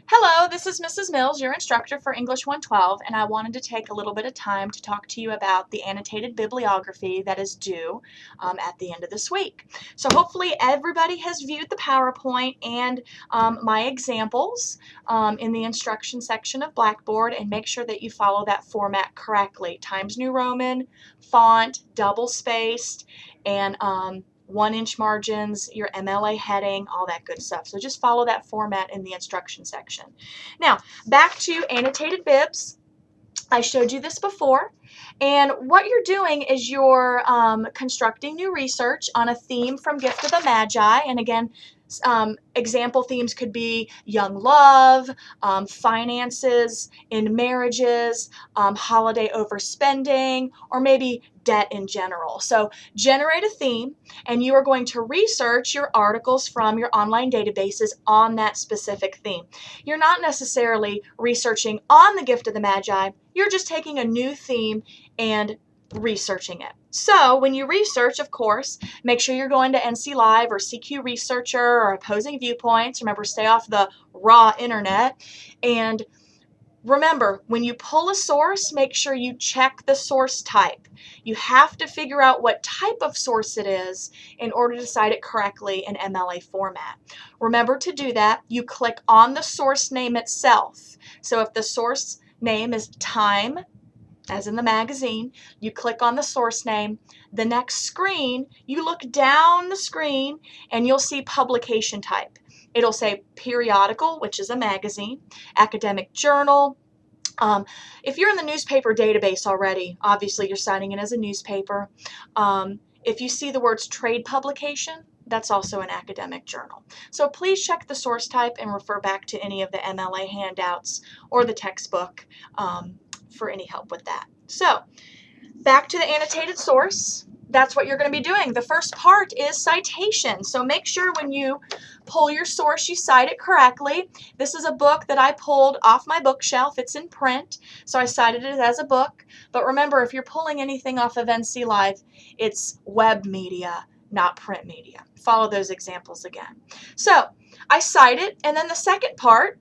Hello, this is Mrs. Mills, your instructor for English 112, and I wanted to take a little bit of time to talk to you about the annotated bibliography that is due at the end of this week. So hopefully everybody has viewed the PowerPoint and my examples in the instruction section of Blackboard, and make sure that you follow that format correctly. Times New Roman, font, double-spaced, and 1-inch margins, your MLA heading, all that good stuff. So just follow that format in the instruction section. Now, back to annotated bibs. I showed you this before, and what you're doing is you're constructing new research on a theme from Gift of the Magi, and again, example themes could be young love, finances in marriages, holiday overspending, or maybe debt in general. So generate a theme, and you are going to research your articles from your online databases on that specific theme. You're not necessarily researching on the Gift of the Magi, you're just taking a new theme and researching it. So when you research, of course, make sure you're going to NC Live or CQ Researcher or Opposing Viewpoints. Remember, stay off the raw internet. And remember, when you pull a source, make sure you check the source type. You have to figure out what type of source it is in order to cite it correctly in MLA format. Remember to do that, you click on the source name itself. So if the source name is Time, as in the magazine, you click on the source name. The next screen, you look down the screen and you'll see publication type. It'll say periodical, which is a magazine, academic journal. If you're in the newspaper database already, obviously you're signing in as a newspaper. If you see the words trade publication, that's also an academic journal. So please check the source type and refer back to any of the MLA handouts or the textbook for any help with that. So back to the annotated source. That's what you're going to be doing. The first part is citation. So make sure when you pull your source, you cite it correctly. This is a book that I pulled off my bookshelf. It's in print, so I cited it as a book. But remember, if you're pulling anything off of NC Live, it's web media, not print media. Follow those examples again. So I cite it, and then the second part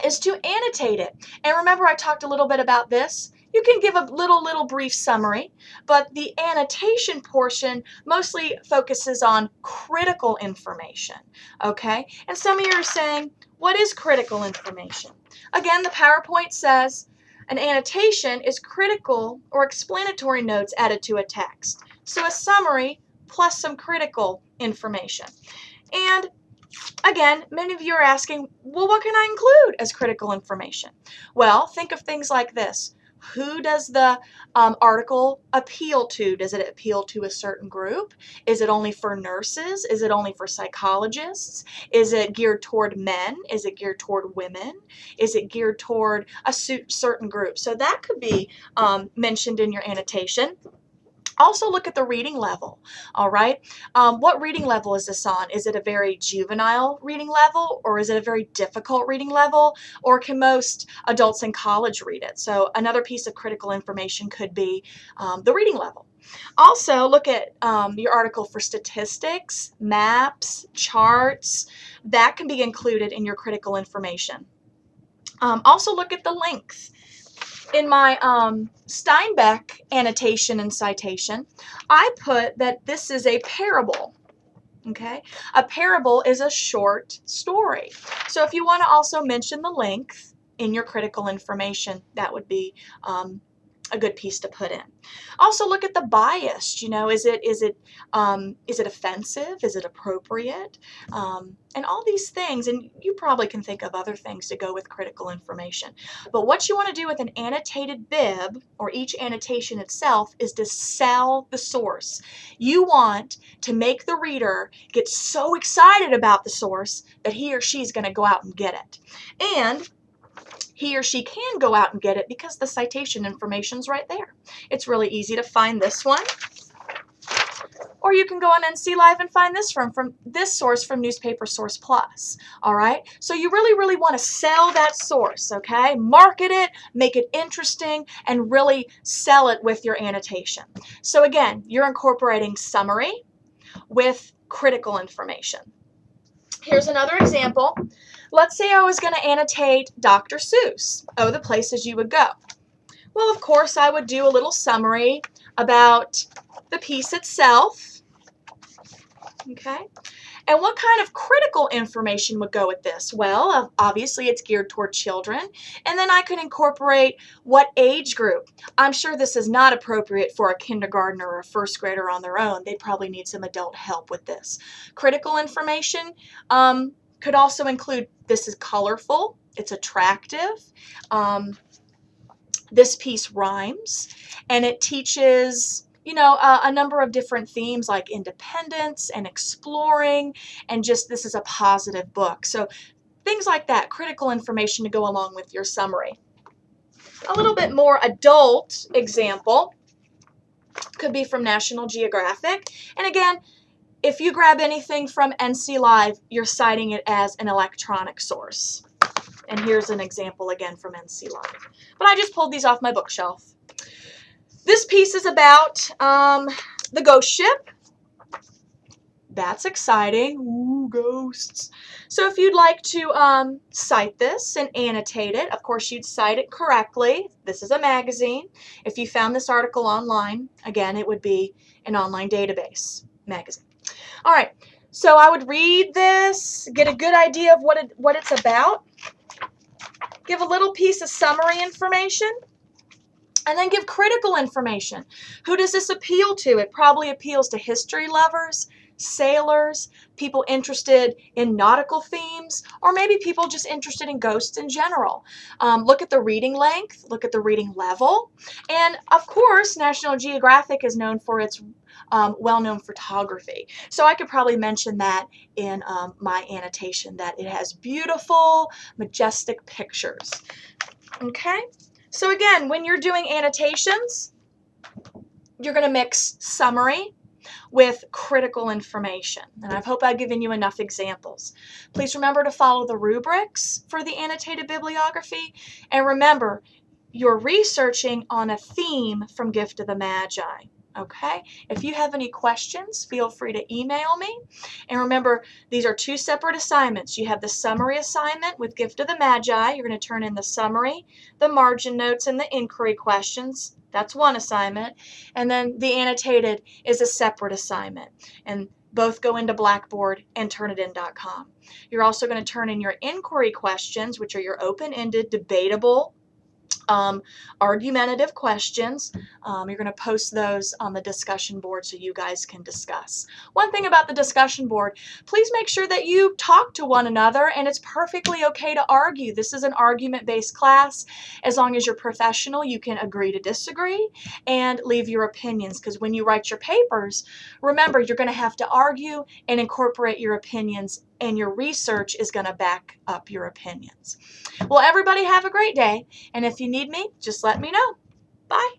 is to annotate it. And remember, I talked a little bit about this. You can give a little brief summary, but the annotation portion mostly focuses on critical information, okay? And some of you are saying, what is critical information? Again, the PowerPoint says an annotation is critical or explanatory notes added to a text. So a summary plus some critical information. And again, many of you are asking, well, what can I include as critical information? Well, think of things like this. Who does the article appeal to? Does it appeal to a certain group? Is it only for nurses? Is it only for psychologists? Is it geared toward men? Is it geared toward women? Is it geared toward a certain group? So that could be mentioned in your annotation. Also look at the reading level, all right? What reading level is this on? Is it a very juvenile reading level, or is it a very difficult reading level, or can most adults in college read it? So another piece of critical information could be the reading level. Also look at your article for statistics, maps, charts. That can be included in your critical information. Also look at the length. In my Steinbeck annotation and citation, I put that this is a parable, okay? A parable is a short story. So if you want to also mention the length in your critical information, that would be a good piece to put in. Also look at the bias. You know, is it offensive? Is it appropriate? And all these things, and you probably can think of other things to go with critical information. But what you want to do with an annotated bib, or each annotation itself, is to sell the source. You want to make the reader get so excited about the source that he or she is going to go out and get it. And he or she can go out and get it because the citation information is right there. It's really easy to find this one. Or you can go on NC Live and find this from this source from Newspaper Source Plus. All right? So you really want to sell that source, okay? Market it, make it interesting, and really sell it with your annotation. So again, you're incorporating summary with critical information. Here's another example. Let's say I was going to annotate Dr. Seuss. Oh, the places you would go. Well, of course, I would do a little summary about the piece itself. Okay. And what kind of critical information would go with this? Well, obviously it's geared toward children. And then I could incorporate what age group. I'm sure this is not appropriate for a kindergartner or a first grader on their own. They probably need some adult help with this. Critical information could also include, this is colorful, it's attractive, this piece rhymes, and it teaches a number of different themes like independence and exploring, and just this is a positive book. So things like that, critical information to go along with your summary. A little bit more adult example could be from National Geographic. And again, if you grab anything from NC Live, you're citing it as an electronic source. And here's an example again from NC Live. But I just pulled these off my bookshelf. This piece is about the ghost ship. That's exciting. Ooh, ghosts. So if you'd like to cite this and annotate it, of course you'd cite it correctly. This is a magazine. If you found this article online, again, it would be an online database magazine. All right, so I would read this, get a good idea of what it's about, give a little piece of summary information, and then give critical information. Who does this appeal to? It probably appeals to history lovers, sailors, people interested in nautical themes, or maybe people just interested in ghosts in general. Look at the reading length, look at the reading level, and of course National Geographic is known for its well-known photography. So I could probably mention that in my annotation, that it has beautiful, majestic pictures. Okay? So again, when you're doing annotations, you're going to mix summary with critical information. And I hope I've given you enough examples. Please remember to follow the rubrics for the annotated bibliography. And remember, you're researching on a theme from Gift of the Magi. Okay? If you have any questions, feel free to email me. And remember, these are two separate assignments. You have the summary assignment with Gift of the Magi. You're going to turn in the summary, the margin notes, and the inquiry questions. That's one assignment. And then the annotated is a separate assignment. And both go into Blackboard and Turnitin.com. You're also going to turn in your inquiry questions, which are your open-ended, debatable, argumentative questions. You're going to post those on the discussion board so you guys can discuss. One thing about the discussion board, please make sure that you talk to one another, and it's perfectly okay to argue. This is an argument-based class. As long as you're professional, you can agree to disagree and leave your opinions, because when you write your papers, remember, you're going to have to argue and incorporate your opinions, and your research is going to back up your opinions. Well, everybody have a great day, and if you need me, just let me know. Bye.